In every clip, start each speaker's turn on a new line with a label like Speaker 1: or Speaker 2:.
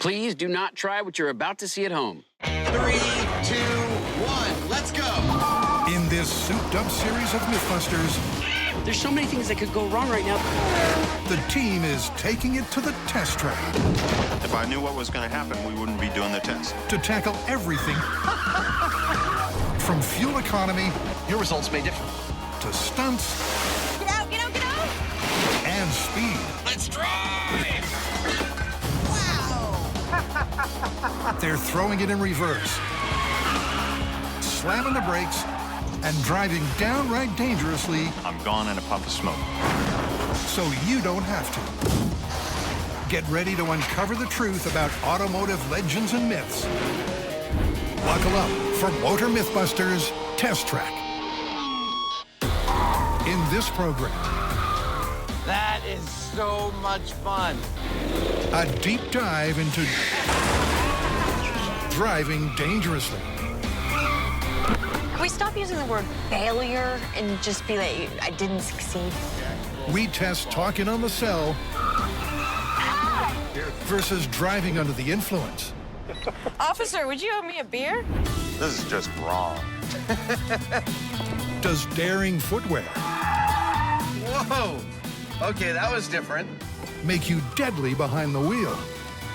Speaker 1: Please do not try what you're about to see at home.
Speaker 2: 3, 2, 1, let's go!
Speaker 3: In this souped-up series of Mythbusters,
Speaker 1: There's so many things that could go wrong right now.
Speaker 3: the team is taking it to the test track
Speaker 4: If I knew what was going to happen, we wouldn't be doing the test.
Speaker 3: to tackle everything from fuel economy
Speaker 2: Your results may differ.
Speaker 3: to stunts
Speaker 5: Get out, get out, get out!
Speaker 3: and speed.
Speaker 2: Let's drive!
Speaker 3: They're throwing it in reverse, slamming the brakes, and driving downright dangerously
Speaker 4: I'm gone in a puff of smoke.
Speaker 3: so you don't have to. Get ready to uncover the truth about automotive legends and myths. Buckle up for Motor MythBusters Test Track. In this program,
Speaker 6: That is so much fun.
Speaker 3: a deep dive into driving dangerously.
Speaker 5: Can we stop using the word failure and just be like, I didn't succeed?
Speaker 3: We test talking on the cell versus driving under the influence.
Speaker 5: Officer, would you owe me a beer?
Speaker 4: This is just wrong.
Speaker 3: Does daring footwear
Speaker 2: Whoa! Okay, that was different.
Speaker 3: make you deadly behind the wheel?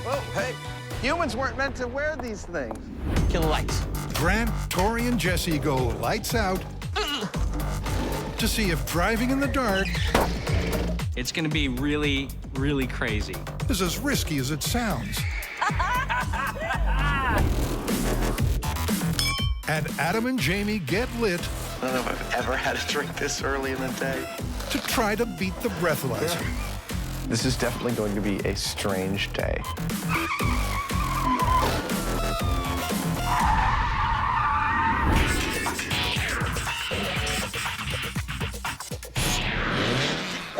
Speaker 6: Whoa, hey, humans weren't meant to wear these things.
Speaker 1: Kill the lights.
Speaker 3: Grant, Tori, and Jesse go lights out to see if driving in the dark
Speaker 7: It's going to be really, really crazy.
Speaker 3: is as risky as it sounds. And Adam and Jamie get lit
Speaker 8: I don't know if I've ever had a drink this early in the day.
Speaker 3: to try to beat the breathalyzer.
Speaker 8: This is definitely going to be a strange day.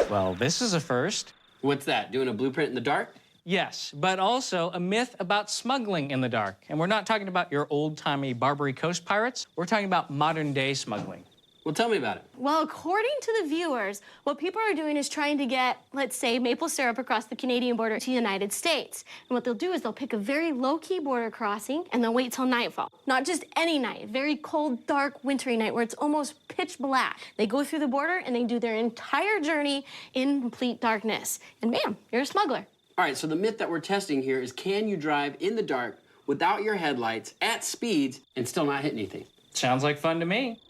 Speaker 7: Well, this is a first.
Speaker 1: What's that? Doing a blueprint in the dark?
Speaker 7: Yes, but also a myth about smuggling in the dark. And we're not talking about your old-timey Barbary Coast pirates. We're talking about modern-day smuggling.
Speaker 1: Well, tell me about it.
Speaker 9: Well, according to the viewers, what people are doing is trying to get, let's say, maple syrup across the Canadian border to the United States. And what they'll do is they'll pick a very low-key border crossing and they'll wait till nightfall. Not just any night, very cold, dark, wintry night where it's almost pitch black. They go through the border and they do their entire journey in complete darkness. And bam, you're a smuggler.
Speaker 1: All right, so the myth that we're testing here is, can you drive in the dark without your headlights at speeds and still not hit anything?
Speaker 7: Sounds like fun to me.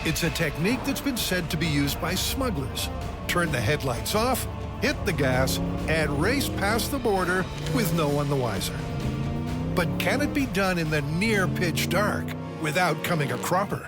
Speaker 3: It's a technique that's been said to be used by smugglers. Turn the headlights off, hit the gas, and race past the border with no one the wiser. But can it be done in the near pitch dark without coming a cropper?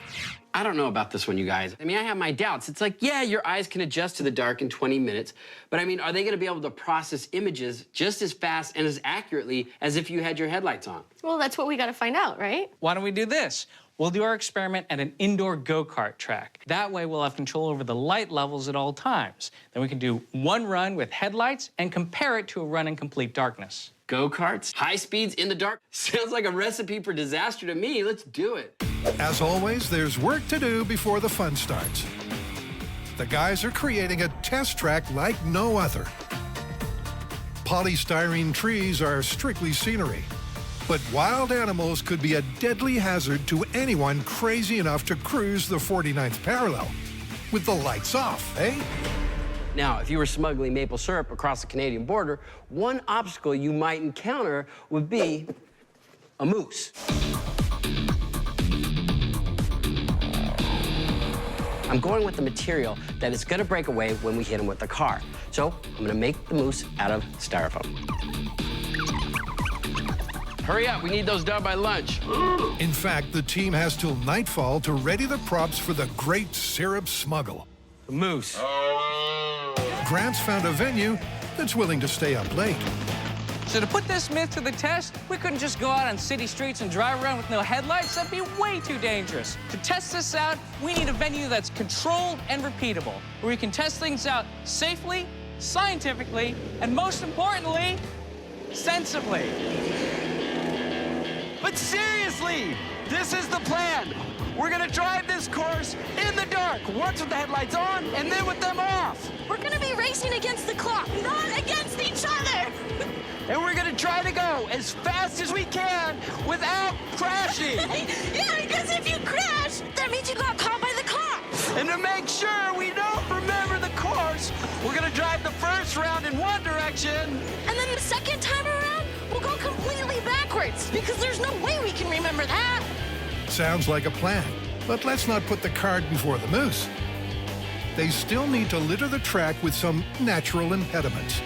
Speaker 1: I don't know about this one, you guys. I mean, I have my doubts. It's like, yeah, your eyes can adjust to the dark in 20 minutes, but I mean, are they gonna be able to process images just as fast and as accurately as if you had your headlights on?
Speaker 9: Well, that's what we gotta find out, right?
Speaker 7: Why don't we do this? We'll do our experiment at an indoor go-kart track. That way we'll have control over the light levels at all times. Then we can do one run with headlights and compare it to a run in complete darkness.
Speaker 1: Go-karts, high speeds in the dark? Sounds like a recipe for disaster to me. Let's do it.
Speaker 3: As always, there's work to do before the fun starts. The guys are creating a test track like no other. Polystyrene trees are strictly scenery, but wild animals could be a deadly hazard to anyone crazy enough to cruise the 49th parallel with the lights off, eh?
Speaker 1: Now, if you were smuggling maple syrup across the Canadian border, one obstacle you might encounter would be a moose. I'm going with the material that is gonna break away when we hit him with the car. So I'm gonna make the moose out of styrofoam. Hurry up, we need those done by lunch.
Speaker 3: In fact, the team has till nightfall to ready the props for the great syrup smuggle.
Speaker 1: The moose.
Speaker 3: Grant's found a venue that's willing to stay up late.
Speaker 7: So to put this myth to the test, we couldn't just go out on city streets and drive around with no headlights. That'd be way too dangerous. To test this out, we need a venue that's controlled and repeatable, where we can test things out safely, scientifically, and most importantly, sensibly.
Speaker 6: But seriously, this is the plan. We're gonna drive this course in the dark, once with the headlights on and then with them off.
Speaker 9: We're gonna be racing against the clock, not against each other.
Speaker 6: And we're gonna try to go as fast as we can without crashing.
Speaker 5: Yeah, because if you crash, that means you got caught by the cops.
Speaker 6: And to make sure we don't remember the course, we're gonna drive the first round in one direction.
Speaker 5: And then the second time around, we'll go completely backwards because there's no way we can remember that.
Speaker 3: Sounds like a plan, but let's not put the cart before the moose. They still need to litter the track with some natural impediments.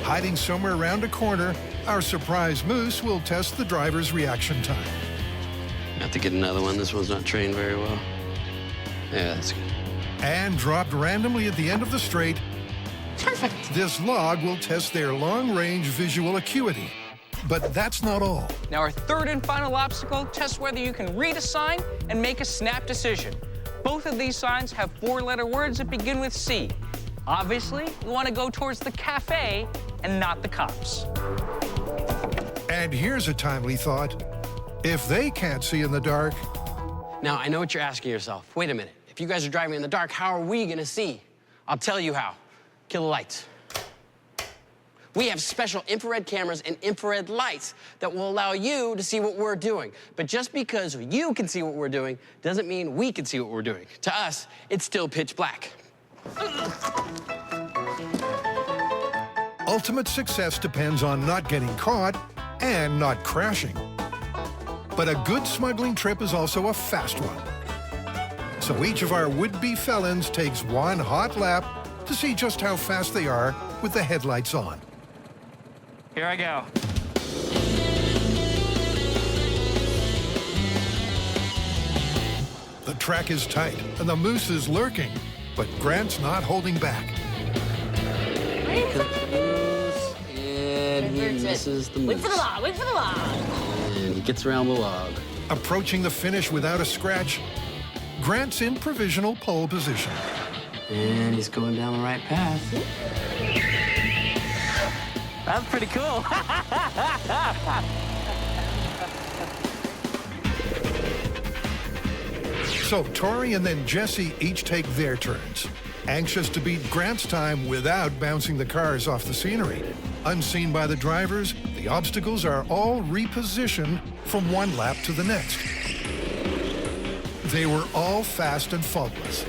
Speaker 3: Hiding somewhere around a corner, our surprise moose will test the driver's reaction time.
Speaker 1: Have to get another one. This one's not trained very well. Yeah, that's good.
Speaker 3: And dropped randomly at the end of the straight,
Speaker 1: Perfect.
Speaker 3: this log will test their long-range visual acuity. But that's not all.
Speaker 7: Now, our third and final obstacle tests whether you can read a sign and make a snap decision. Both of these signs have four-letter words that begin with C. Obviously, you want to go towards the cafe and not the cops.
Speaker 3: And here's a timely thought. If they can't see in the dark,
Speaker 1: Now, I know what you're asking yourself. Wait a minute. If you guys are driving in the dark, how are we gonna see? I'll tell you how. Kill the lights. We have special infrared cameras and infrared lights that will allow you to see what we're doing. But just because you can see what we're doing doesn't mean we can see what we're doing. To us, it's still pitch black.
Speaker 3: ultimate success depends on not getting caught and not crashing. But a good smuggling trip is also a fast one. So each of our would-be felons takes one hot lap to see just how fast they are with the headlights on.
Speaker 7: Here I go.
Speaker 3: The track is tight and the moose is lurking, but Grant's not holding back.
Speaker 1: And he misses the moose.
Speaker 5: Wait for the log, wait for the log.
Speaker 1: And he gets around the log.
Speaker 3: Approaching the finish without a scratch, Grant's in provisional pole position.
Speaker 1: And he's going down the right path.
Speaker 7: That's pretty cool.
Speaker 3: So Tori and then Jesse each take their turns, anxious to beat Grant's time without bouncing the cars off the scenery. Unseen by the drivers, the obstacles are all repositioned from one lap to the next. They were all fast and faultless.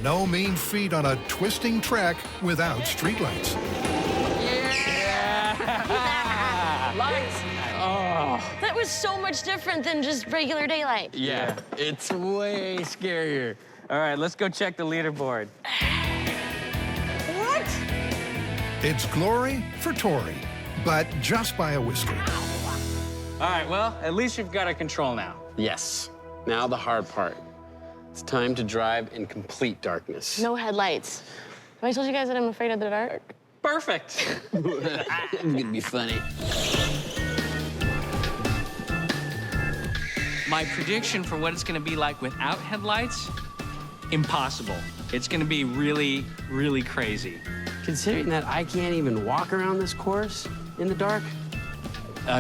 Speaker 3: No mean feat on a twisting track without streetlights.
Speaker 5: Lights.
Speaker 7: Oh.
Speaker 5: That was so much different than just regular daylight.
Speaker 1: Yeah, it's way scarier.
Speaker 7: All right, let's go check the leaderboard.
Speaker 5: What?
Speaker 3: It's glory for Tori, but just by a whisker.
Speaker 7: All right, well, at least you've got it control now.
Speaker 1: Yes. Now the hard part. It's time to drive in complete darkness.
Speaker 5: No headlights. Have I told you guys that I'm afraid of the dark?
Speaker 7: Perfect.
Speaker 1: It's gonna be funny.
Speaker 7: My prediction for what it's gonna be like without headlights, impossible. It's gonna be really, really crazy.
Speaker 1: Considering that I can't even walk around this course in the dark,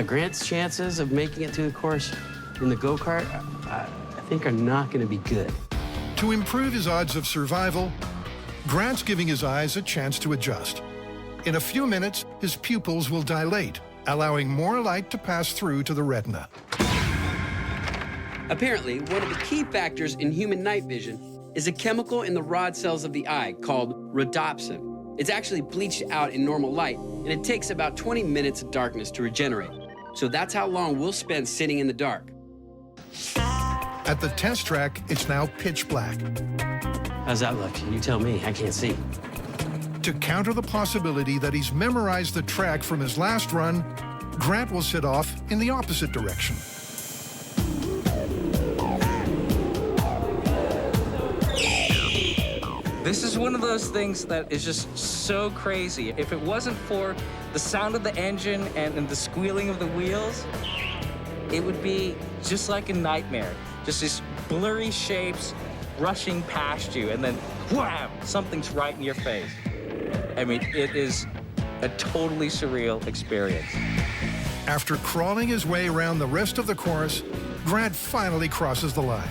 Speaker 1: Grant's chances of making it to the course in the go-kart, I think are not gonna be good.
Speaker 3: To improve his odds of survival, Grant's giving his eyes a chance to adjust. In a few minutes, his pupils will dilate, allowing more light to pass through to the retina.
Speaker 1: Apparently, one of the key factors in human night vision is a chemical in the rod cells of the eye called rhodopsin. It's actually bleached out in normal light, and it takes about 20 minutes of darkness to regenerate. So that's how long we'll spend sitting in the dark.
Speaker 3: At the test track, it's now pitch black.
Speaker 1: How's that look? You tell me, I can't see.
Speaker 3: To counter the possibility that he's memorized the track from his last run, Grant will sit off in the opposite direction.
Speaker 7: This is one of those things that is just so crazy. If it wasn't for the sound of the engine and the squealing of the wheels, it would be just like a nightmare. Just these blurry shapes rushing past you, and then wham, something's right in your face. I mean, it is a totally surreal experience.
Speaker 3: After crawling his way around the rest of the course, Grant finally crosses the line.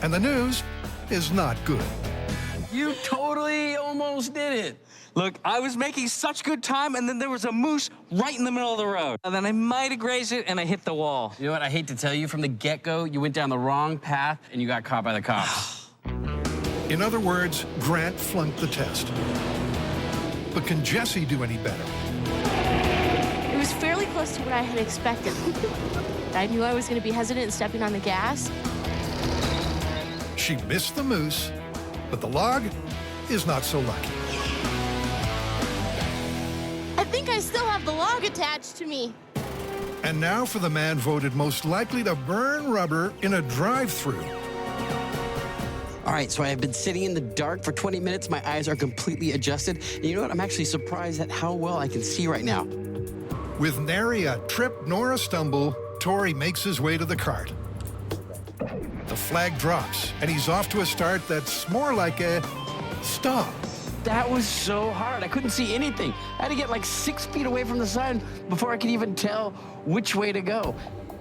Speaker 3: And the news is not good.
Speaker 1: You totally almost did it.
Speaker 6: Look, I was making such good time, and then there was a moose right in the middle of the road. And then I might have grazed it, and I hit the wall.
Speaker 1: You know what? I hate to tell you, from the get-go, you went down the wrong path, and you got caught by the cops.
Speaker 3: In other words, Grant flunked the test. But can Jessie do any better?
Speaker 9: It was fairly close to what I had expected. I knew I was going to be hesitant in stepping on the gas.
Speaker 3: She missed the moose, but the log is not so lucky.
Speaker 9: I think I still have the log attached to me.
Speaker 3: And now for the man voted most likely to burn rubber in a drive-thru.
Speaker 1: All right, so I have been sitting in the dark for 20 minutes. My eyes are completely adjusted. And you know what? I'm actually surprised at how well I can see right now.
Speaker 3: With nary a trip nor a stumble, Tori makes his way to the cart. The flag drops, and he's off to a start that's more like a stop.
Speaker 1: That was so hard. I couldn't see anything. I had to get like 6 feet away from the sign before I could even tell which way to go.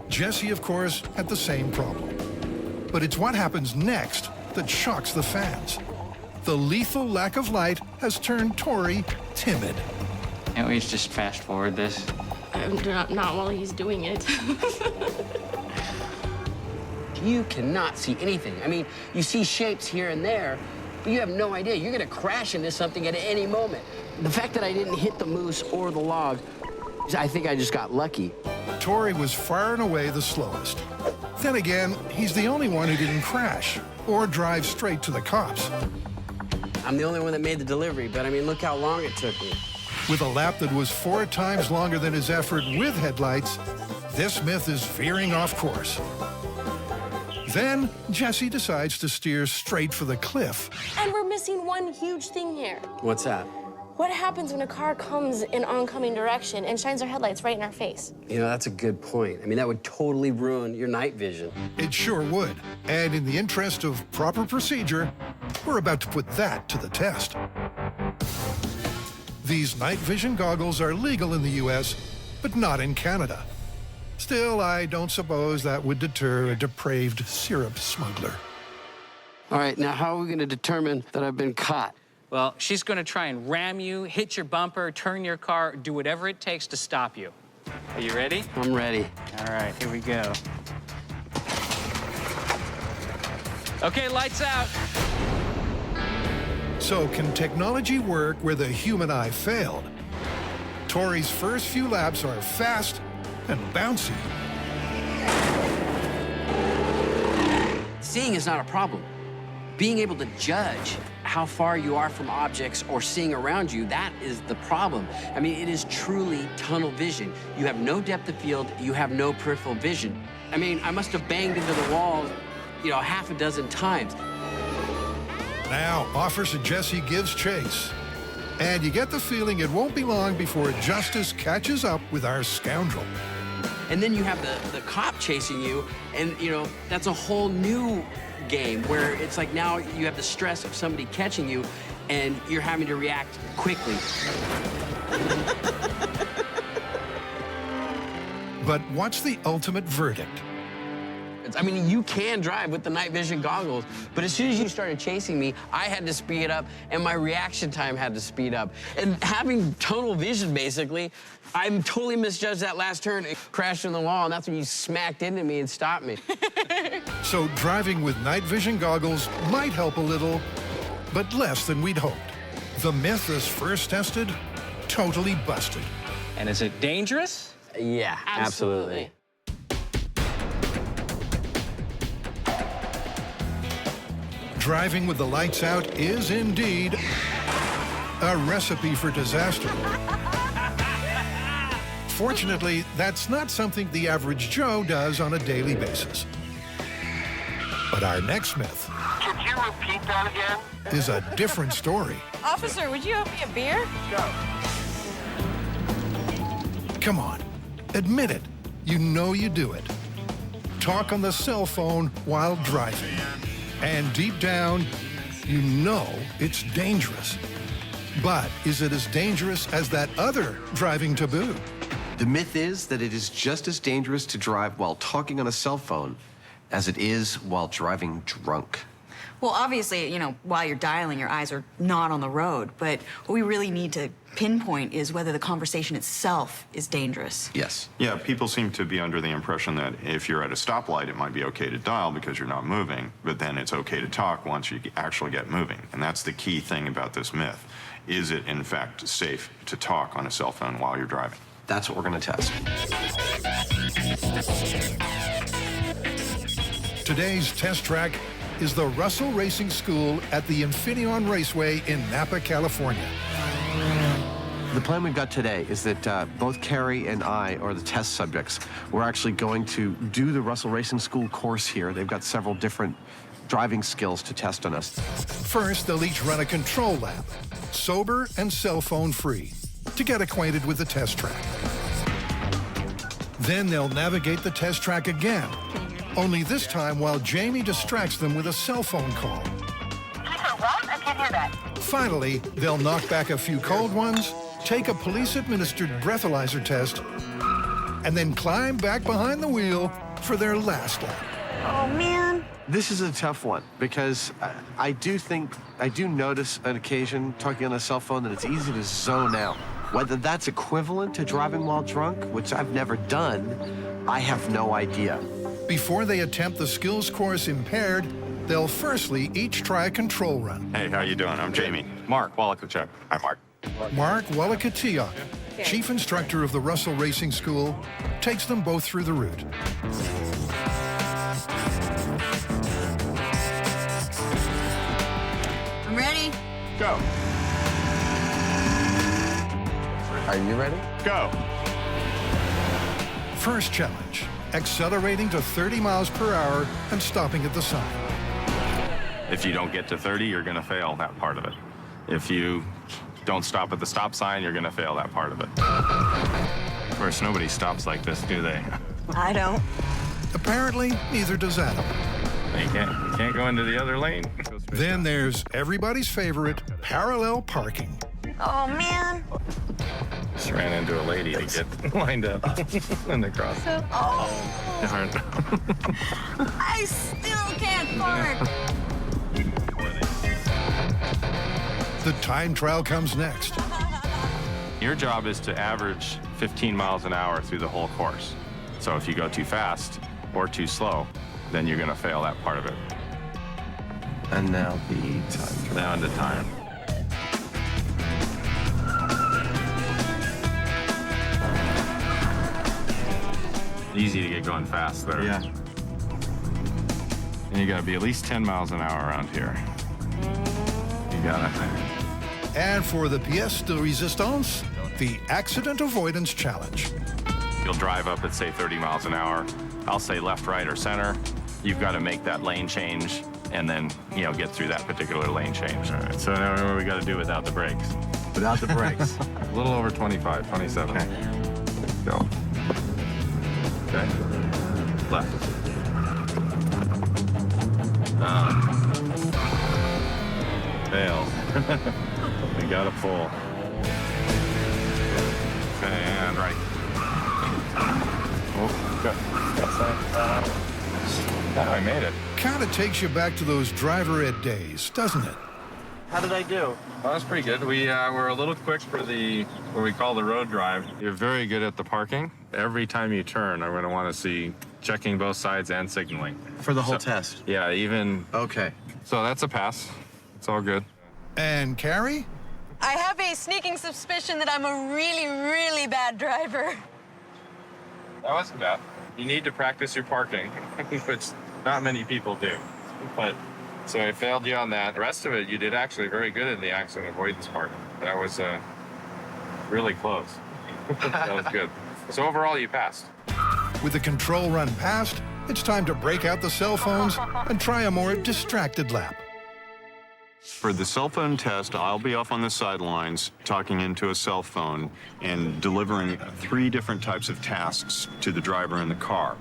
Speaker 3: Jessie, of course, had the same problem. But it's what happens next that shocks the fans. The lethal lack of light has turned Tori timid.
Speaker 7: Can't we just fast forward this?
Speaker 9: Not while he's doing it.
Speaker 1: You cannot see anything. I mean, you see shapes here and there, but you have no idea. You're gonna crash into something at any moment. The fact that I didn't hit the moose or the log, I think I just got lucky.
Speaker 3: Tori was far and away the slowest. Then again, he's the only one who didn't crash or drive straight to the cops.
Speaker 1: I'm the only one that made the delivery, but I mean, look how long it took me.
Speaker 3: With a lap that was 4 times longer than his effort with headlights, this myth is veering off course. Then Jessie decides to steer straight for the cliff.
Speaker 9: And we're missing one huge thing here.
Speaker 1: What's that?
Speaker 9: What happens when a car comes in oncoming direction and shines their headlights right in our face?
Speaker 1: You know, that's a good point. I mean, that would totally ruin your night vision.
Speaker 3: It sure would. And in the interest of proper procedure, we're about to put that to the test. These night vision goggles are legal in the US, but not in Canada. Still, I don't suppose that would deter a depraved syrup smuggler.
Speaker 1: All right, now how are we gonna determine that I've been caught?
Speaker 7: Well, she's going to try and ram you, hit your bumper, turn your car, do whatever it takes to stop you. Are you ready?
Speaker 1: I'm ready.
Speaker 7: All right, here we go. Okay, lights out.
Speaker 3: So can technology work where the human eye failed? Tori's first few laps are fast and bouncy.
Speaker 1: Seeing is not a problem. Being able to judge how far you are from objects or seeing around you, that is the problem. I mean, it is truly tunnel vision. You have no depth of field, you have no peripheral vision. I mean, I must have banged into the wall, you know, 6 times.
Speaker 3: Now, Officer Jessie gives chase. And you get the feeling it won't be long before justice catches up with our scoundrel.
Speaker 1: And then you have the cop chasing you, and, you know, that's a whole new game where it's like now you have the stress of somebody catching you and you're having to react quickly.
Speaker 3: But what's the ultimate verdict?
Speaker 1: I mean, you can drive with the night vision goggles, but as soon as you started chasing me, I had to speed up and my reaction time had to speed up. And having tunnel vision, basically, I totally misjudged that last turn. It crashed in the wall, and that's when you smacked into me and stopped me.
Speaker 3: So driving with night vision goggles might help a little, but less than we'd hoped. The myth is first tested, totally busted.
Speaker 7: And is it dangerous?
Speaker 1: Yeah, absolutely.
Speaker 3: Driving with the lights out is indeed a recipe for disaster. Fortunately, that's not something the average Joe does on a daily basis. But our next myth
Speaker 10: Could you repeat that again?
Speaker 3: is a different story.
Speaker 5: Officer, would you owe me a beer?
Speaker 3: Come on, admit it. You know you do it. Talk on the cell phone while driving. And deep down, you know it's dangerous. But is it as dangerous as that other driving taboo?
Speaker 8: The myth is that it is just as dangerous to drive while talking on a cell phone as it is while driving drunk.
Speaker 5: Well, obviously, you know, while you're dialing, your eyes are not on the road. But what we really need to pinpoint is whether the conversation itself is dangerous.
Speaker 2: Yes.
Speaker 4: Yeah, people seem to be under the impression that if you're at a stoplight, it might be okay to dial because you're not moving, but then it's okay to talk once you actually get moving. And that's the key thing about this myth. Is it, in fact, safe to talk on a cell phone while you're driving?
Speaker 2: That's what we're going to test.
Speaker 3: Today's test track is the Russell Racing School at the Infineon Raceway in Napa, California.
Speaker 8: The plan we've got today is that both Carrie and I are the test subjects. We're actually going to do the Russell Racing School course here. They've got several different driving skills to test on us.
Speaker 3: First, they'll each run a control lap, sober and cell phone free, to get acquainted with the test track. Then they'll navigate the test track again, only this time while Jamie distracts them with a cell phone call.
Speaker 10: I can't hear that.
Speaker 3: Finally, they'll knock back a few cold ones, take a police-administered breathalyzer test, and then climb back behind the wheel for their last lap.
Speaker 5: Oh, man.
Speaker 8: This is a tough one because I do notice on occasion talking on a cell phone that it's easy to zone out. Whether that's equivalent to driving while drunk, which I've never done, I have no idea.
Speaker 3: Before they attempt the skills course impaired, they'll firstly each try a control run.
Speaker 4: Hey, how you doing? I'm Jamie.
Speaker 11: Mark Wallachachuk.
Speaker 4: Hi, Mark.
Speaker 3: Mark Wallachachuk, chief instructor of the Russell Racing School, takes them both through the route.
Speaker 5: I'm ready.
Speaker 4: Go.
Speaker 8: Are you ready?
Speaker 4: Go.
Speaker 3: First challenge, accelerating to 30 miles per hour and stopping at the sign.
Speaker 11: If you don't get to 30, you're going to fail that part of it. If you don't stop at the stop sign, you're going to fail that part of it. Of course, nobody stops like this, do they?
Speaker 5: I don't.
Speaker 3: Apparently, neither does Adam.
Speaker 11: You can't go into the other lane.
Speaker 3: Then there's everybody's favorite, parallel parking.
Speaker 5: Oh, man.
Speaker 11: Just ran into a lady to get lined up in the cross. Darn.
Speaker 5: I still can't park.
Speaker 3: The time trial comes next.
Speaker 11: Your job is to average 15 miles an hour through the whole course. So if you go too fast or too slow, then you're going to fail that part of it.
Speaker 8: And now the time.
Speaker 11: Now into time. Easy to get going fast there.
Speaker 8: Yeah.
Speaker 11: And you got to be at least 10 miles an hour around here. You got it.
Speaker 3: And for the pièce de résistance, the accident avoidance challenge.
Speaker 11: You'll drive up at, say, 30 miles an hour. I'll say left, right, or center. You've got to make that lane change and then, you know, get through that particular lane change. All right, so now what we got to do without the brakes?
Speaker 8: Without the brakes.
Speaker 11: A little over 25, 27.
Speaker 8: Okay.
Speaker 11: Go. Okay. Left. Fail. We got to pull. Okay, and right. Oh, go. I made it.
Speaker 3: Kind of takes you back to those driver ed days, doesn't it?
Speaker 8: How did I do?
Speaker 11: Well, that's pretty good. We're a little quick for what we call the road drive. You're very good at the parking. Every time you turn, I'm going to want to see checking both sides and signaling.
Speaker 2: For the whole test?
Speaker 11: Yeah, even.
Speaker 2: Okay.
Speaker 11: So that's a pass. It's all good.
Speaker 3: And Carrie?
Speaker 5: I have a sneaking suspicion that I'm a really, really bad driver.
Speaker 11: That wasn't bad. You need to practice your parking, which not many people do. But so I failed you on that. The rest of it, you did actually very good in the accident avoidance part. That was really close. That was good. So overall, you passed.
Speaker 3: With the control run passed, it's time to break out the cell phones and try a more distracted lap.
Speaker 4: For the cell phone test, I'll be off on the sidelines talking into a cell phone and delivering 3 different types of tasks to the driver in the car.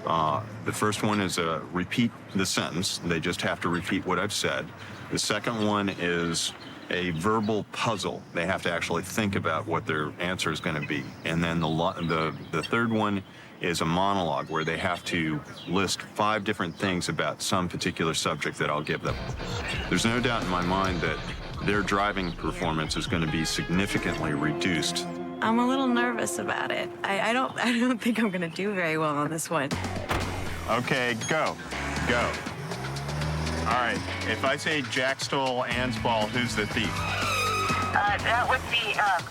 Speaker 4: The first one is repeat the sentence. They just have to repeat what I've said. The second one is a verbal puzzle. They have to actually think about what their answer is going to be. And then the third one is a monologue where they have to list 5 different things about some particular subject that I'll give them. There's no doubt in my mind that their driving performance is going to be significantly reduced.
Speaker 5: I'm a little nervous about it. I don't think I'm gonna do very well on this one.
Speaker 4: Okay, go. All right, if I say Jack stole Ann's ball, who's the thief?
Speaker 10: That would be, Jack.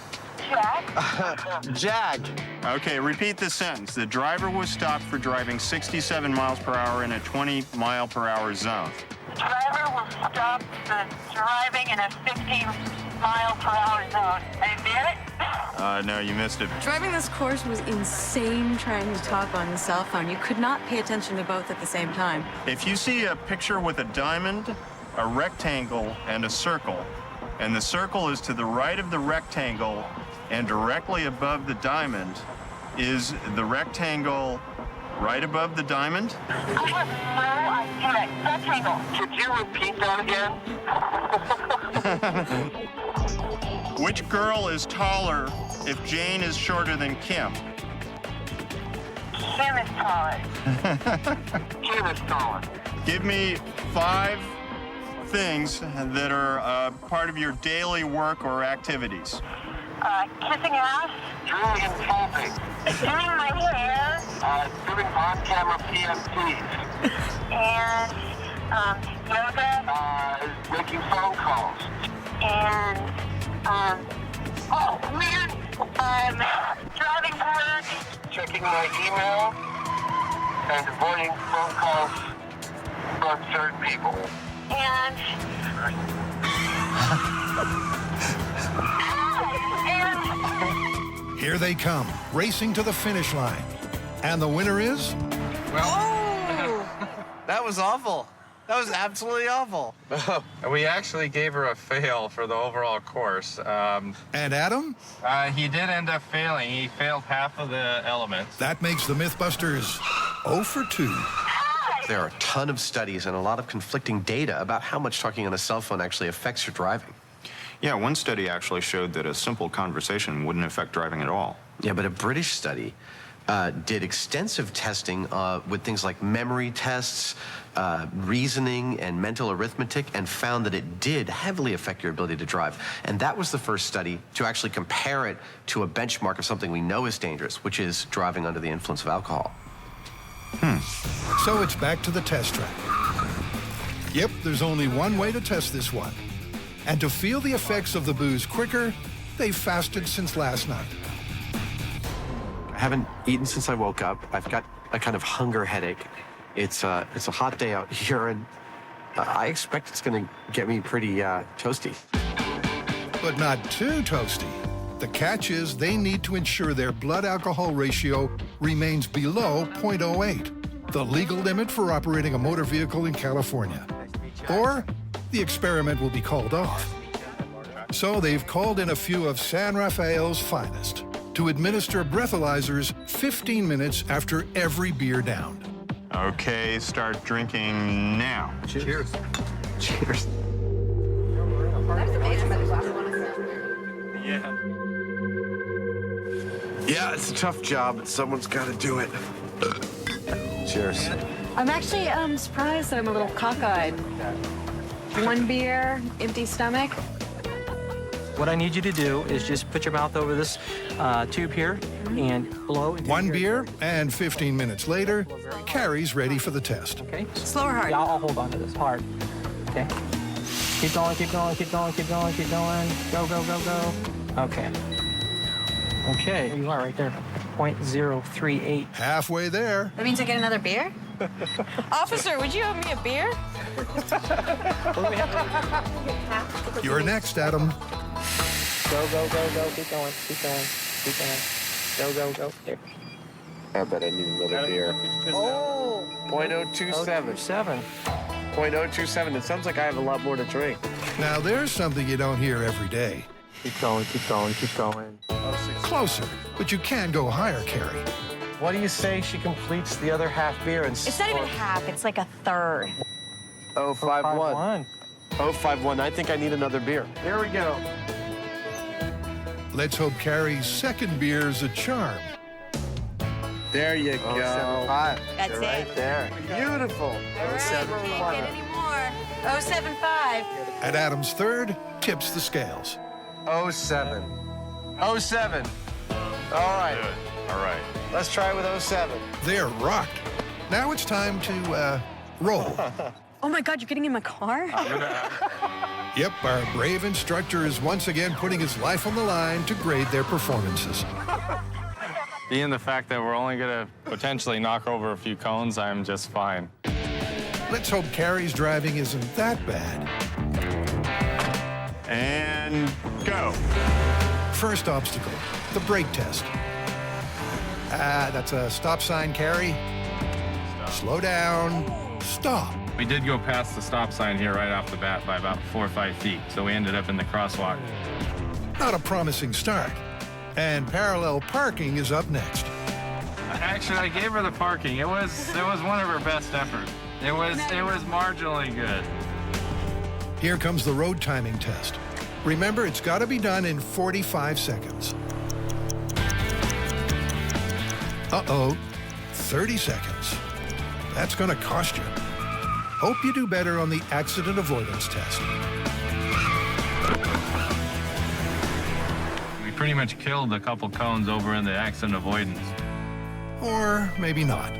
Speaker 8: Jack.
Speaker 4: Okay, repeat the sentence. The driver was stopped for driving 67 miles per hour in a 20-mile-per-hour zone.
Speaker 10: The driver will stop the driving in a 15-mile-per-hour zone. I did it?
Speaker 4: No, you missed it.
Speaker 5: Driving this course was insane trying to talk on the cell phone. You could not pay attention to both at the same time.
Speaker 4: If you see a picture with a diamond, a rectangle, and a circle, and the circle is to the right of the rectangle and directly above the diamond, is the rectangle right above the diamond?
Speaker 10: I have no idea. Rectangle. Could you repeat that again?
Speaker 4: Which girl is taller if Jane is shorter than Kim?
Speaker 10: Kim is taller. Kim is taller.
Speaker 4: Give me 5 things that are part of your daily work or activities.
Speaker 10: Kissing ass. Drilling and tapping. Doing my hair. Doing on-camera PMTs. And, yoga. Making phone calls. And, driving to work. Checking my email. And avoiding phone calls from certain people. And...
Speaker 3: Here they come, racing to the finish line. And the winner is?
Speaker 8: That was awful. That was absolutely awful.
Speaker 11: We actually gave her a fail for the overall course.
Speaker 3: And Adam?
Speaker 11: He did end up failing. He failed half of the elements.
Speaker 3: That makes the MythBusters 0 for 2.
Speaker 8: There are a ton of studies and a lot of conflicting data about how much talking on a cell phone actually affects your driving.
Speaker 4: Yeah, one study actually showed that a simple conversation wouldn't affect driving at all.
Speaker 8: Yeah, but a British study did extensive testing with things like memory tests, reasoning, and mental arithmetic, and found that it did heavily affect your ability to drive. And that was the first study to actually compare it to a benchmark of something we know is dangerous, which is driving under the influence of alcohol.
Speaker 3: So it's back to the test track. Yep, there's only one way to test this one. And to feel the effects of the booze quicker, they've fasted since last night.
Speaker 8: I haven't eaten since I woke up. I've got a kind of hunger headache. It's a hot day out here, and I expect it's going to get me pretty toasty.
Speaker 3: But not too toasty. The catch is they need to ensure their blood alcohol ratio remains below 0.08, the legal limit for operating a motor vehicle in California. Or the experiment will be called off. So they've called in a few of San Rafael's finest to administer breathalyzers 15 minutes after every beer down.
Speaker 4: Okay, start drinking now.
Speaker 8: Cheers. Cheers. Yeah, it's a tough job, but someone's got to do it. Cheers.
Speaker 5: I'm actually surprised that I'm a little cockeyed. 1 beer, empty stomach.
Speaker 12: What I need you to do is just put your mouth over this tube here and blow.
Speaker 3: 1 beer, and 15 minutes later, Carrie's ready for the test.
Speaker 12: Okay.
Speaker 5: Slow or hard?
Speaker 12: Yeah, I'll hold on to this hard. Okay. Keep going, keep going, keep going, keep going, keep going. Go, go, go, go. Okay. Okay, there you are right there. 0.038.
Speaker 3: Halfway there.
Speaker 5: That means I get another beer? Officer, would you have me a beer?
Speaker 3: You're next, Adam.
Speaker 12: Go, go, go, go. Keep going, keep going, keep going. Go, go, go. There.
Speaker 8: I bet I need another beer.
Speaker 12: Oh!
Speaker 8: 0.027. 0.027. It sounds like I have a lot more to drink.
Speaker 3: Now there's something you don't hear every day.
Speaker 12: Keep going, keep going, keep going.
Speaker 3: Closer, but you can go higher, Carrie.
Speaker 8: What do you say she completes the other half beer and
Speaker 5: It's not even half, it's like a third.
Speaker 8: 0.51. 051. I think I need another beer. Here we go.
Speaker 3: Let's hope Carrie's second beer's a charm.
Speaker 8: There you go. 075.
Speaker 5: That's
Speaker 8: You're
Speaker 5: it.
Speaker 8: Right there. Beautiful.
Speaker 5: All right, can't get any more. 075.
Speaker 3: And Adam's third tips the scales.
Speaker 8: 07. 07. All right.
Speaker 4: All right.
Speaker 8: Let's try with 07.
Speaker 3: They're rocked. Now it's time to, roll.
Speaker 5: Oh my God, you're getting in my car?
Speaker 3: Yep, our brave instructor is once again putting his life on the line to grade their performances.
Speaker 11: Being the fact that we're only going to potentially knock over a few cones, I'm just fine.
Speaker 3: Let's hope Carrie's driving isn't that bad.
Speaker 4: And go.
Speaker 3: First obstacle, the brake test. That's a stop sign, Carrie. Slow down. Stop.
Speaker 11: We did go past the stop sign here right off the bat by about 4 or 5 feet, so we ended up in the crosswalk.
Speaker 3: Not a promising start. And parallel parking is up next.
Speaker 11: Actually, I gave her the parking. It was one of her best efforts. It was marginally good.
Speaker 3: Here comes the road timing test. Remember, it's got to be done in 45 seconds. Uh-oh, 30 seconds. That's going to cost you. Hope you do better on the accident avoidance test.
Speaker 11: We pretty much killed a couple cones over in the accident avoidance.
Speaker 3: Or maybe not.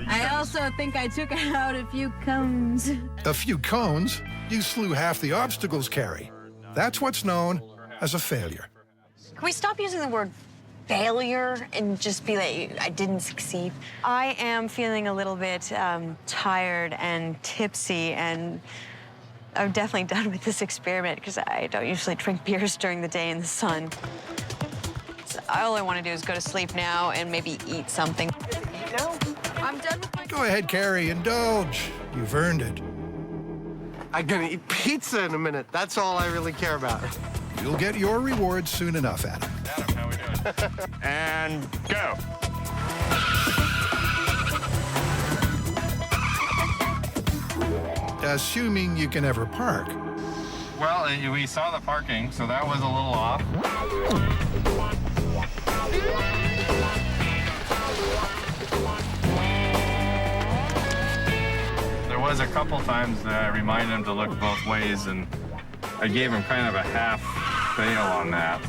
Speaker 5: I also think I took out a few cones.
Speaker 3: A few cones? You slew half the obstacles, Carrie. That's what's known as a failure.
Speaker 5: Can we stop using the word failure and just be like, I didn't succeed? I am feeling a little bit tired and tipsy, and I'm definitely done with this experiment because I don't usually drink beers during the day in the sun. So all I want to do is go to sleep now and maybe eat something. I'm done with my...
Speaker 3: Go ahead, Carrie, indulge. You've earned it.
Speaker 8: I'm gonna eat pizza in a minute. That's all I really care about.
Speaker 3: You'll get your reward soon enough, Adam.
Speaker 11: Adam, how we doing? And go.
Speaker 3: Assuming you can ever park.
Speaker 11: Well, we saw the parking, so that was a little off. There was a couple times that I reminded him to look both ways, and I gave him kind of a half fail on that.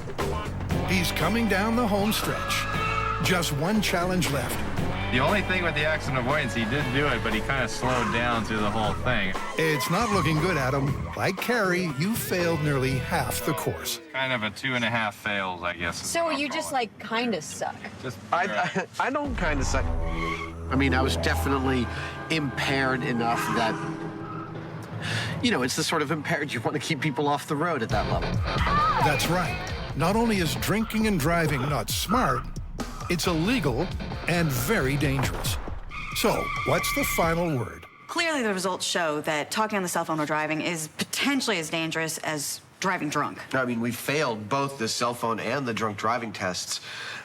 Speaker 3: He's coming down the home stretch. Just one challenge left.
Speaker 11: The only thing with the accident avoidance, he did do it, but he kind of slowed down through the whole thing.
Speaker 3: It's not looking good, Adam. Like Carrie, you failed nearly half the course.
Speaker 11: Kind of a 2.5 fails, I guess. is
Speaker 5: So
Speaker 11: what I'll
Speaker 5: you
Speaker 11: call
Speaker 5: just,
Speaker 11: it.
Speaker 5: like, kind of suck.
Speaker 11: Just
Speaker 8: I don't kind of suck. I mean, I was definitely impaired enough that, you know, it's the sort of impaired you want to keep people off the road at that level.
Speaker 3: That's right. Not only is drinking and driving not smart, it's illegal and very dangerous. So, what's the final word?
Speaker 5: Clearly, the results show that talking on the cell phone or driving is potentially as dangerous as driving drunk.
Speaker 8: I mean, we failed both the cell phone and the drunk driving tests,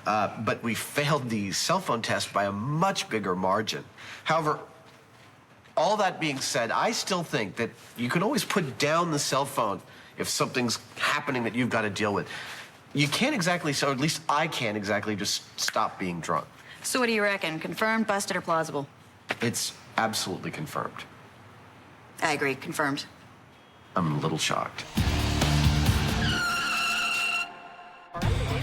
Speaker 8: but we failed the cell phone test by a much bigger margin. However, all that being said, I still think that you can always put down the cell phone if something's happening that you've got to deal with. You can't exactly, so at least I can't exactly just stop being drunk.
Speaker 5: So what do you reckon? Confirmed, busted, or plausible?
Speaker 8: It's absolutely confirmed.
Speaker 5: I agree, confirmed.
Speaker 8: I'm a little shocked.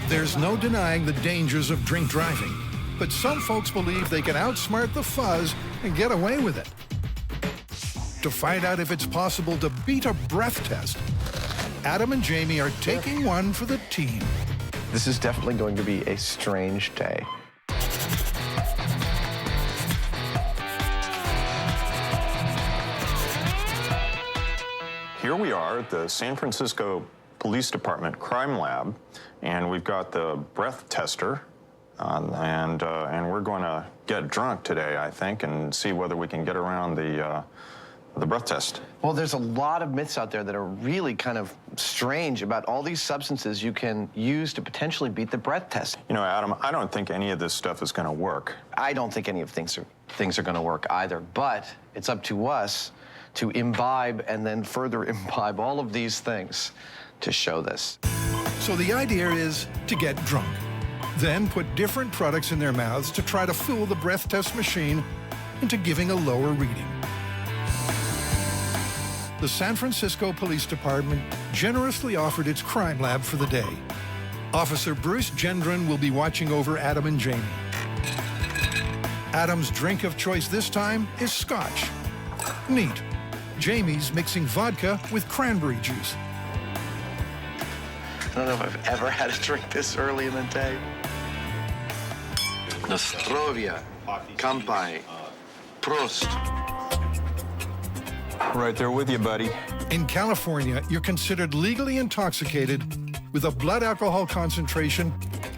Speaker 3: There's no denying the dangers of drink driving, but some folks believe they can outsmart the fuzz and get away with it. To find out if it's possible to beat a breath test, Adam and Jamie are taking one for the team.
Speaker 2: This is definitely going to be a strange day.
Speaker 4: Here we are at the San Francisco Police Department Crime Lab, and we've got the breath tester, and we're going to get drunk today, I think, and see whether we can get around the breath test.
Speaker 8: Well, there's a lot of myths out there that are really kind of strange about all these substances you can use to potentially beat the breath test.
Speaker 4: You know, Adam, I don't think any of this stuff is going to work.
Speaker 8: I don't think any of things are going to work either, but it's up to us to imbibe and then further imbibe all of these things to show this.
Speaker 3: So the idea is to get drunk, then put different products in their mouths to try to fool the breath test machine into giving a lower reading. The San Francisco Police Department generously offered its crime lab for the day. Officer Bruce Gendron will be watching over Adam and Jamie. Adam's drink of choice this time is scotch. Neat. Jamie's mixing vodka with cranberry juice.
Speaker 8: I don't know if I've ever had a drink this early in the day. Nostrovia, Kampai, Prost.
Speaker 11: Right there with you, buddy.
Speaker 3: In California, you're considered legally intoxicated with a blood alcohol concentration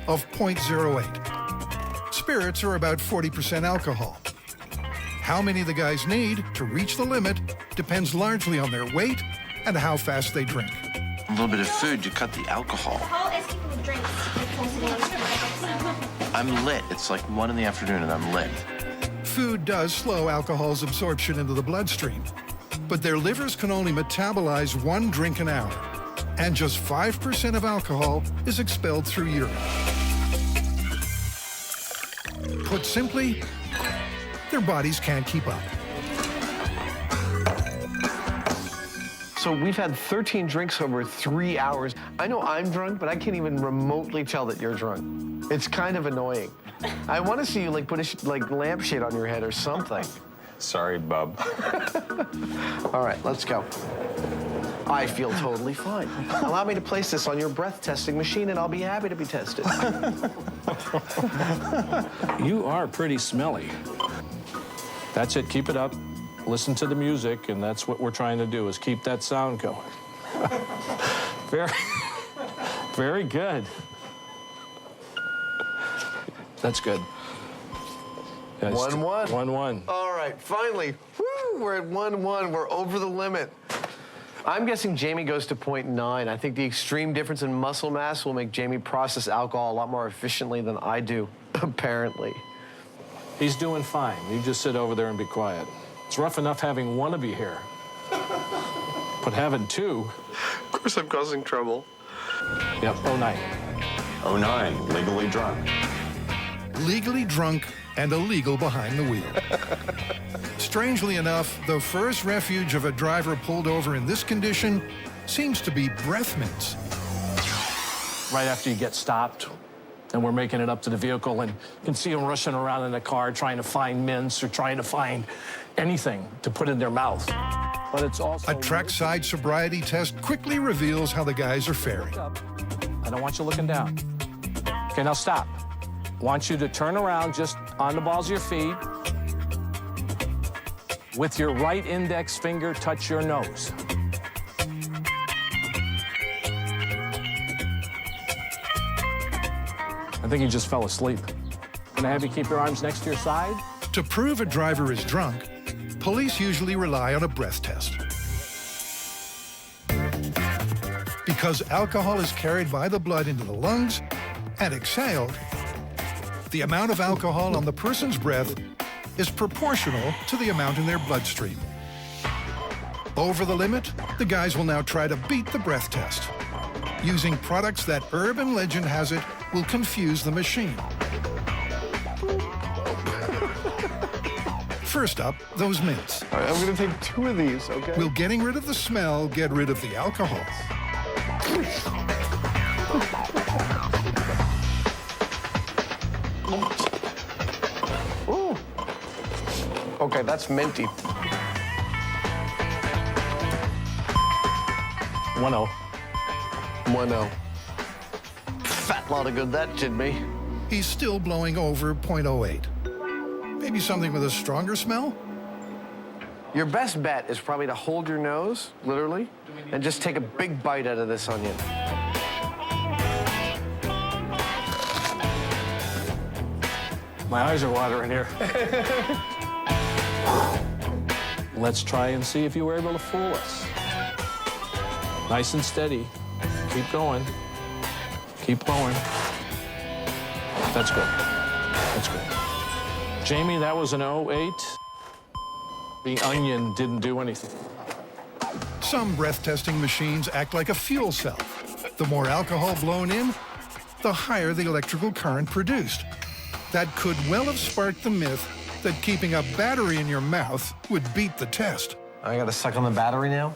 Speaker 3: of 0.08. Spirits are about 40% alcohol. How many the guys need to reach the limit depends largely on their weight and how fast they drink.
Speaker 8: A little bit of food to cut the alcohol. I'm lit. It's like 1 in the afternoon and I'm lit.
Speaker 3: Food does slow alcohol's absorption into the bloodstream, but their livers can only metabolize 1 drink an hour, and just 5% of alcohol is expelled through urine. Put simply, their bodies can't keep up.
Speaker 8: So we've had 13 drinks over 3 hours. I know I'm drunk, but I can't even remotely tell that you're drunk. It's kind of annoying. I want to see you like put a lampshade on your head or something.
Speaker 11: Sorry, bub.
Speaker 8: All right, let's go. I feel totally fine. Allow me to place this on your breath testing machine and I'll be happy to be tested.
Speaker 7: You are pretty smelly. That's it, keep it up. Listen to the music, and that's what we're trying to do, is keep that sound going. Very good. That's good.
Speaker 8: 1-1.
Speaker 7: 1-1.
Speaker 8: All right, finally. Woo, we're at 1-1. We're over the limit. I'm guessing Jamie goes to 0.9. I think the extreme difference in muscle mass will make Jamie process alcohol a lot more efficiently than I do, apparently.
Speaker 7: He's doing fine. You just sit over there and be quiet. It's rough enough having one of you here, but having two.
Speaker 8: Of course I'm causing trouble.
Speaker 7: Yep, 09.
Speaker 4: 09, legally drunk.
Speaker 3: Legally drunk and illegal behind the wheel. Strangely enough, the first refuge of a driver pulled over in this condition seems to be breath mints.
Speaker 7: Right after you get stopped, and we're making it up to the vehicle, and you can see them rushing around in the car trying to find mints or trying to find anything to put in their mouth. But it's also...
Speaker 3: A trackside sobriety test quickly reveals how the guys are faring.
Speaker 7: I don't want you looking down. Okay, now stop. I want you to turn around just on the balls of your feet. With your right index finger, touch your nose. I think you just fell asleep. Can I have you keep your arms next to your side?
Speaker 3: To prove a driver is drunk, police usually rely on a breath test. Because alcohol is carried by the blood into the lungs and exhaled, the amount of alcohol on the person's breath is proportional to the amount in their bloodstream. Over the limit, the guys will now try to beat the breath test, using products that urban legend has it will confuse the machine. First up, those mints.
Speaker 8: All right, I'm gonna take 2 of these, okay?
Speaker 3: Will getting rid of the smell get rid of the alcohol?
Speaker 8: Ooh. Okay, that's minty.
Speaker 7: 1-0.
Speaker 8: 1-0. Fat lot of good that did me.
Speaker 3: He's still blowing over 0.08. Maybe something with a stronger smell?
Speaker 8: Your best bet is probably to hold your nose, literally, and just take a big bite out of this onion.
Speaker 7: My eyes are watering here. Let's try and see if you were able to fool us. Nice and steady. Keep going. Keep going. That's good. That's good. Jamie, that was an 08.
Speaker 13: The onion didn't do anything.
Speaker 3: Some breath testing machines act like a fuel cell. The more alcohol blown in, the higher the electrical current produced. That could well have sparked the myth that keeping a battery in your mouth would beat the test.
Speaker 8: I gotta suck on the battery now?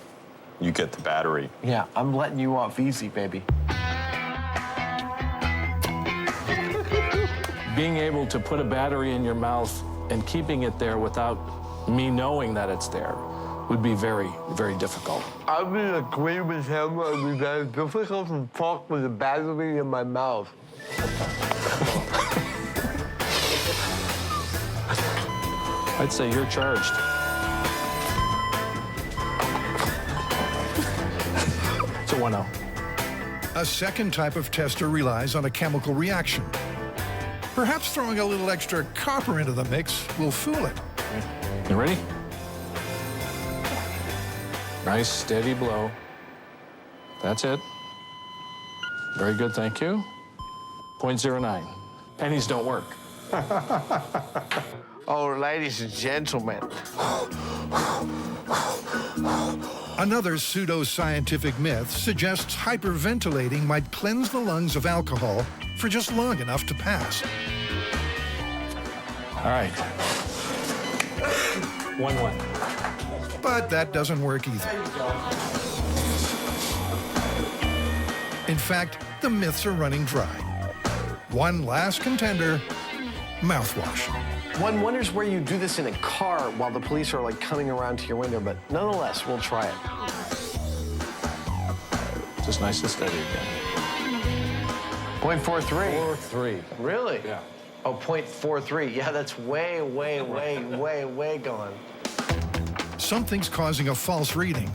Speaker 4: You get the battery.
Speaker 8: Yeah, I'm letting you off easy, baby.
Speaker 13: Being able to put a battery in your mouth and keeping it there without me knowing that it's there would be very, very difficult.
Speaker 8: I would agree with him. It would be very difficult to talk with a battery in my mouth.
Speaker 13: I'd say you're charged. It's a 1-0.
Speaker 3: A second type of tester relies on a chemical reaction. Perhaps throwing a little extra copper into the mix will fool it.
Speaker 13: You ready? Nice, steady blow. That's it. Very good, thank you. 0.09. Pennies don't work.
Speaker 8: Oh, ladies and gentlemen.
Speaker 3: Another pseudo-scientific myth suggests hyperventilating might cleanse the lungs of alcohol for just long enough to pass.
Speaker 13: All right. 1-1.
Speaker 3: But that doesn't work either. In fact, the myths are running dry. One last contender, mouthwash.
Speaker 8: One wonders where you do this in a car while the police are like coming around to your window, but nonetheless, we'll try it.
Speaker 13: Just nice and steady again.
Speaker 8: 0.43.
Speaker 13: 4-3.
Speaker 8: Really?
Speaker 13: Yeah.
Speaker 8: Oh, 0.43. Yeah, that's way gone.
Speaker 3: Something's causing a false reading.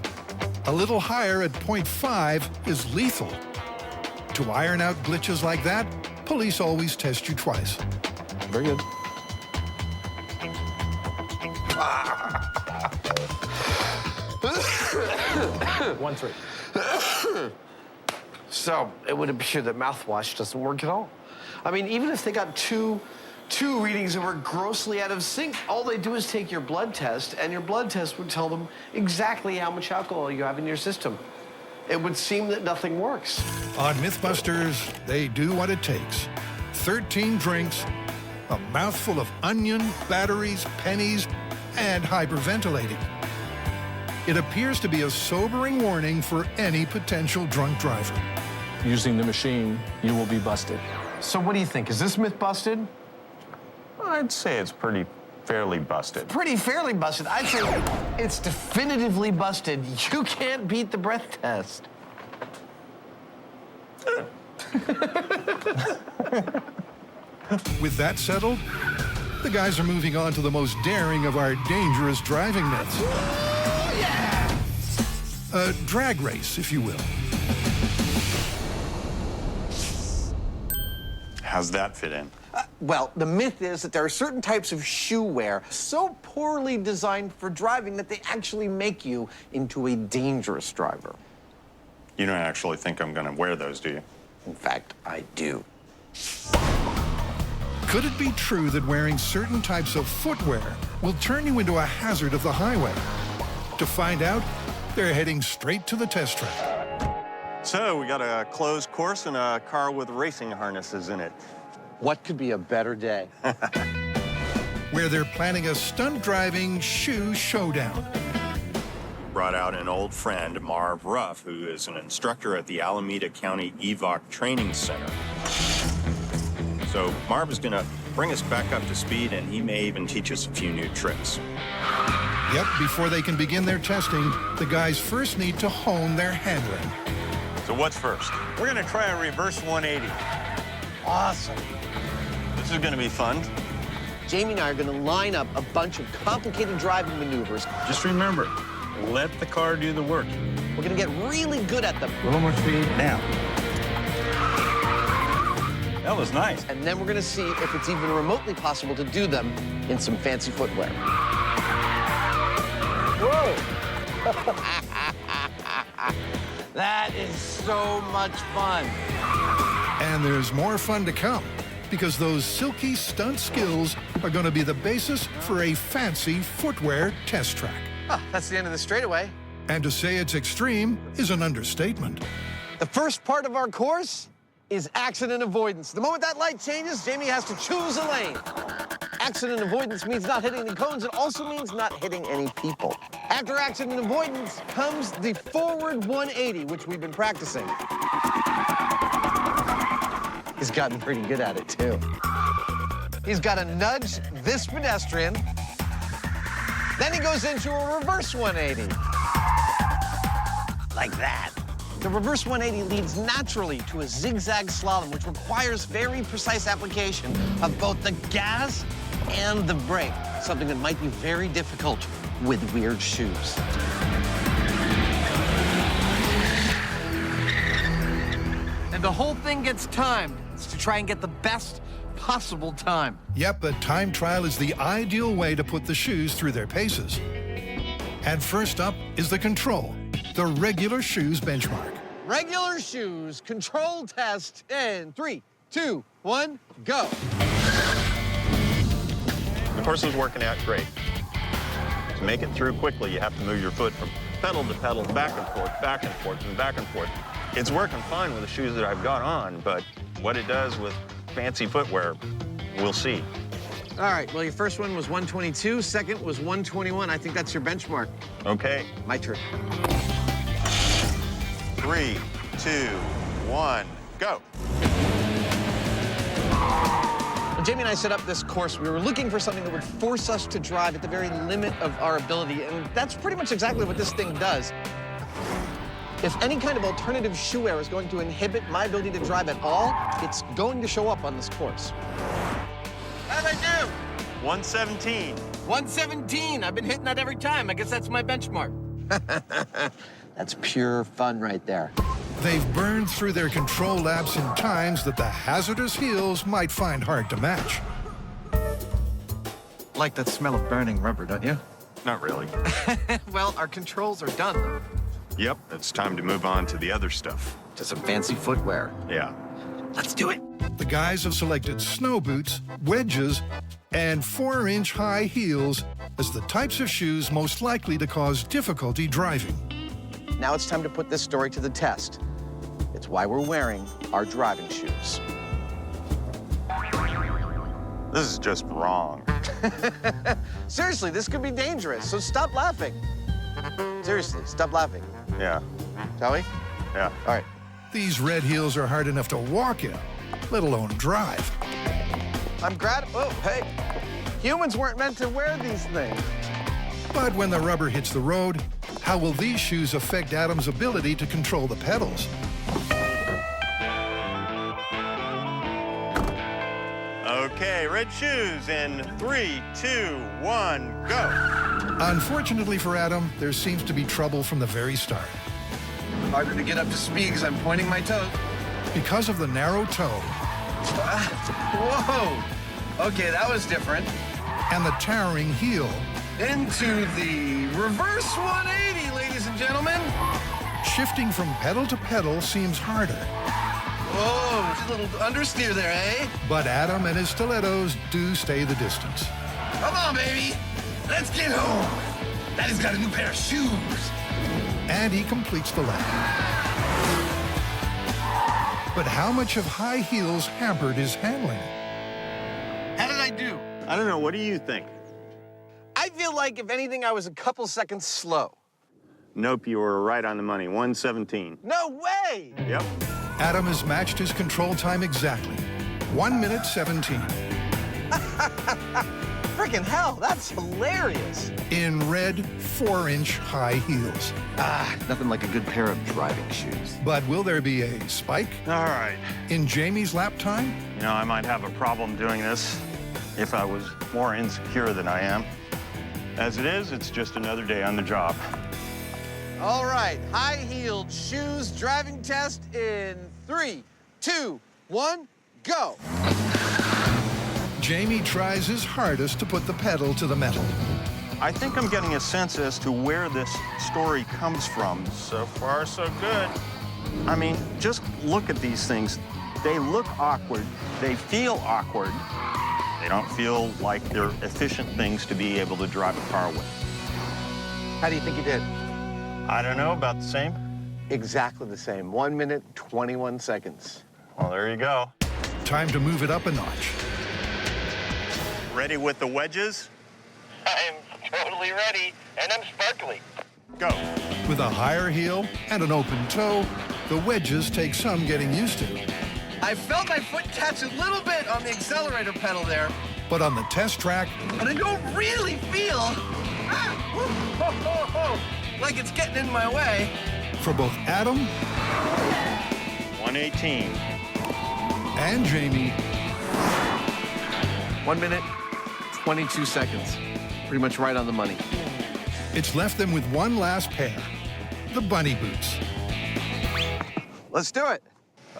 Speaker 3: A little higher at 0.5 is lethal. To iron out glitches like that, police always test you twice.
Speaker 13: Very good. One, 3.
Speaker 8: So it would appear that mouthwash doesn't work at all. I mean, even if they got two readings that were grossly out of sync, all they do is take your blood test, and your blood test would tell them exactly how much alcohol you have in your system. It would seem that nothing works.
Speaker 3: On MythBusters, they do what it takes. 13 drinks, a mouthful of onion, batteries, pennies, and hyperventilating. It appears to be a sobering warning for any potential drunk driver.
Speaker 13: Using the machine, you will be busted.
Speaker 8: So what do you think? Is this myth busted?
Speaker 4: I'd say it's pretty fairly busted.
Speaker 8: Pretty fairly busted. I'd say it's definitively busted. You can't beat the breath test.
Speaker 3: With that settled, the guys are moving on to the most daring of our dangerous driving myths. A drag race, if you will.
Speaker 4: How's that fit in?
Speaker 14: Well, the myth is that there are certain types of shoe wear so poorly designed for driving that they actually make you into a dangerous driver.
Speaker 4: You don't actually think I'm going to wear those, do you?
Speaker 14: In fact, I do.
Speaker 3: Could it be true that wearing certain types of footwear will turn you into a hazard of the highway? To find out, they're heading straight to the test track.
Speaker 15: So we got a closed course and a car with racing harnesses in it.
Speaker 14: What could be a better day?
Speaker 3: Where they're planning a stunt driving shoe showdown.
Speaker 4: Brought out an old friend, Marv Ruff, who is an instructor at the Alameda County EVOC Training Center. So Marv is going to bring us back up to speed, and he may even teach us a few new tricks.
Speaker 3: Yep, before they can begin their testing, the guys first need to hone their handling.
Speaker 15: So what's first? We're gonna try a reverse 180.
Speaker 14: Awesome.
Speaker 15: This is gonna be fun.
Speaker 14: Jamie and I are going to line up a bunch of complicated driving maneuvers.
Speaker 15: Just remember, let the car do the work.
Speaker 14: We're going to get really good at them.
Speaker 15: A little more speed now. That was nice.
Speaker 14: And then we're going to see if it's even remotely possible to do them in some fancy footwear.
Speaker 8: Whoa! That is so much fun.
Speaker 3: And there's more fun to come. because those silky stunt skills are going to be the basis for a fancy footwear test track.
Speaker 14: Oh, that's the end of the straightaway.
Speaker 3: And to say it's extreme is an understatement.
Speaker 14: The first part of our course is accident avoidance. The moment that light changes, Jamie has to choose a lane. Accident avoidance means not hitting any cones. It also means not hitting any people. After accident avoidance comes the forward 180, which we've been practicing. He's gotten pretty good at it, too. He's got to nudge this pedestrian. Then he goes into a reverse 180. Like that. The reverse 180 leads naturally to a zigzag slalom, which requires very precise application of both the gas and the brake, something that might be very difficult with weird shoes. And the whole thing gets timed. It's to try and get the best possible time.
Speaker 3: Yep, a time trial is the ideal way to put the shoes through their paces. And first up is the control, the regular shoes benchmark.
Speaker 14: Regular shoes control test in 3, 2, 1, go.
Speaker 15: The course is working out great. To make it through quickly, you have to move your foot from pedal to pedal, back and forth, back and forth, and back and forth. It's working fine with the shoes that I've got on, but what it does with fancy footwear, we'll see.
Speaker 14: All right, well, your first one was 122, second was 121. I think that's your benchmark.
Speaker 15: Okay.
Speaker 14: My turn.
Speaker 15: 3, 2, 1, go.
Speaker 14: When Jamie and I set up this course, we were looking for something that would force us to drive at the very limit of our ability, and that's pretty much exactly what this thing does. If any kind of alternative shoe wear is going to inhibit my ability to drive at all, it's going to show up on this course. How'd I do?
Speaker 15: 117.
Speaker 14: 117. I've been hitting that every time. I guess that's my benchmark. That's pure fun right there.
Speaker 3: They've burned through their control laps in times that the hazardous heels might find hard to match.
Speaker 8: Like that smell of burning rubber, don't you?
Speaker 15: Not really.
Speaker 14: Well, our controls are done, though.
Speaker 4: Yep, it's time to move on to the other stuff.
Speaker 14: To some fancy footwear.
Speaker 4: Yeah.
Speaker 14: Let's do it.
Speaker 3: The guys have selected snow boots, wedges, and 4-inch high heels as the types of shoes most likely to cause difficulty driving.
Speaker 14: Now it's time to put this story to the test. It's why we're wearing our driving shoes.
Speaker 15: This is just wrong.
Speaker 14: Seriously, this could be dangerous, so stop laughing. Seriously, stop laughing.
Speaker 15: Yeah.
Speaker 14: Shall we?
Speaker 15: Yeah.
Speaker 14: All right.
Speaker 3: These red heels are hard enough to walk in, let alone drive.
Speaker 14: I'm glad. Oh, hey. Humans weren't meant to wear these things.
Speaker 3: But when the rubber hits the road, how will these shoes affect Adam's ability to control the pedals?
Speaker 15: Okay, red shoes in 3, 2, 1, go.
Speaker 3: Unfortunately for Adam, there seems to be trouble from the very start.
Speaker 8: Harder to get up to speed because I'm pointing my toe.
Speaker 3: Because of the narrow toe
Speaker 8: Whoa! Okay, that was different.
Speaker 3: and the towering heel,
Speaker 8: Into the reverse 180, ladies and gentlemen.
Speaker 3: shifting from pedal to pedal seems harder.
Speaker 8: Whoa, just a little understeer there, eh?
Speaker 3: But Adam and his stilettos do stay the distance.
Speaker 8: Come on, baby. Let's get home. Daddy's got a new pair of shoes.
Speaker 3: And he completes the lap. But how much of high heels hampered his handling?
Speaker 8: How did I do?
Speaker 15: I don't know. What do you think?
Speaker 14: I feel like, if anything, I was a couple seconds slow.
Speaker 15: Nope, you were right on the money. 117.
Speaker 14: No way!
Speaker 15: Yep.
Speaker 3: Adam has matched his control time exactly. 1 minute 17.
Speaker 14: Freaking hell, that's hilarious.
Speaker 3: In red 4-inch high heels.
Speaker 8: Ah, nothing like a good pair of driving shoes.
Speaker 3: But will there be a spike
Speaker 15: All right.
Speaker 3: in Jamie's lap time?
Speaker 15: You know, I might have a problem doing this if I was more insecure than I am. As it is, it's just another day on the job.
Speaker 14: All right, high-heeled shoes driving test in 3, 2, 1, go.
Speaker 3: Jamie tries his hardest to put the pedal to the metal.
Speaker 15: I think I'm getting a sense as to where this story comes from. So far, so good. I mean, just look at these things. They look awkward. They feel awkward. They don't feel like they're efficient things to be able to drive a car with.
Speaker 8: How do you think you did?
Speaker 15: I don't know, about the same?
Speaker 8: Exactly the same. 1 minute, 21 seconds.
Speaker 15: Well, there you go.
Speaker 3: Time to move it up a notch.
Speaker 15: Ready with the wedges?
Speaker 10: I'm totally ready, and I'm sparkly.
Speaker 15: Go.
Speaker 3: With a higher heel and an open toe, the wedges take some getting used to.
Speaker 14: I felt my foot catch a little bit on the accelerator pedal there,
Speaker 3: But on the test track,
Speaker 14: but I don't really feel like it's getting in my way.
Speaker 3: for both Adam
Speaker 15: 118.
Speaker 3: and Jamie,
Speaker 8: 1 minute, 22 seconds. Pretty much right on the money.
Speaker 3: it's left them with one last pair, the bunny boots.
Speaker 8: Let's do it.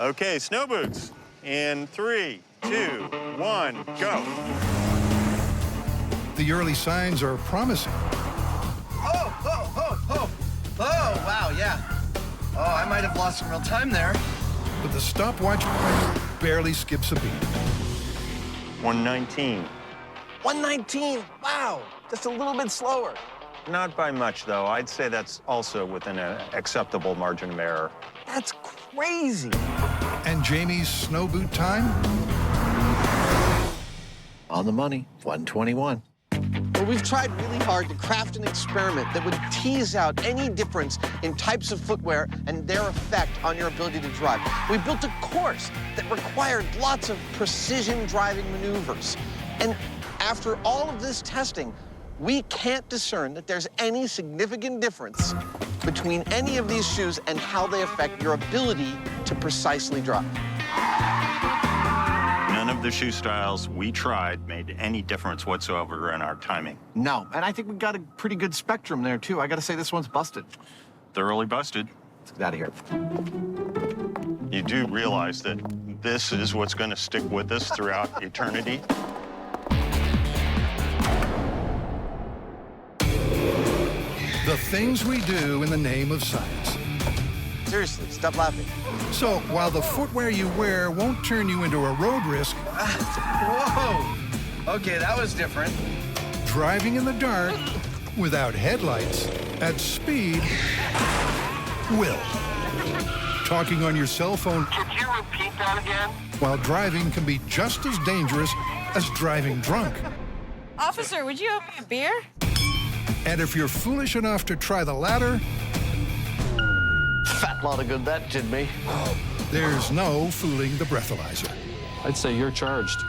Speaker 15: Okay, snow boots. In 3, 2, 1, go.
Speaker 3: The early signs are promising.
Speaker 14: Oh, wow, yeah. Oh, I might have lost some real time there.
Speaker 3: But the stopwatch barely skips a beat.
Speaker 15: 119.
Speaker 14: 119, wow, just a little bit slower.
Speaker 15: Not by much, though. I'd say that's also within an acceptable margin of error.
Speaker 14: That's crazy.
Speaker 3: And Jamie's snow boot time?
Speaker 8: On the money, 121. Well, we've tried really hard to craft an experiment that would tease out any difference in types of footwear and their effect on your ability to drive. We built a course that required lots of precision driving maneuvers. And after all of this testing, we can't discern that there's any significant difference between any of these shoes and how they affect your ability to precisely drive.
Speaker 15: None of the shoe styles we tried made any difference whatsoever in our timing.
Speaker 8: No, and I think we got a pretty good spectrum there, too. I gotta say, this one's busted.
Speaker 15: Thoroughly busted.
Speaker 8: Let's get out of here.
Speaker 15: You do realize that this is what's going to stick with us throughout eternity?
Speaker 3: The things we do in the name of science.
Speaker 14: Seriously, stop laughing.
Speaker 3: So while the footwear you wear won't turn you into a road risk,
Speaker 14: Whoa. Okay, that was different.
Speaker 3: driving in the dark without headlights at speed will. Talking on your cell phone
Speaker 10: Could you repeat that again?
Speaker 3: while driving can be just as dangerous as driving drunk.
Speaker 5: Officer, would you owe me a beer?
Speaker 3: And if you're foolish enough to try the latter,
Speaker 8: Fat lot of good that did me.
Speaker 3: there's no fooling the breathalyzer.
Speaker 13: I'd say you're charged.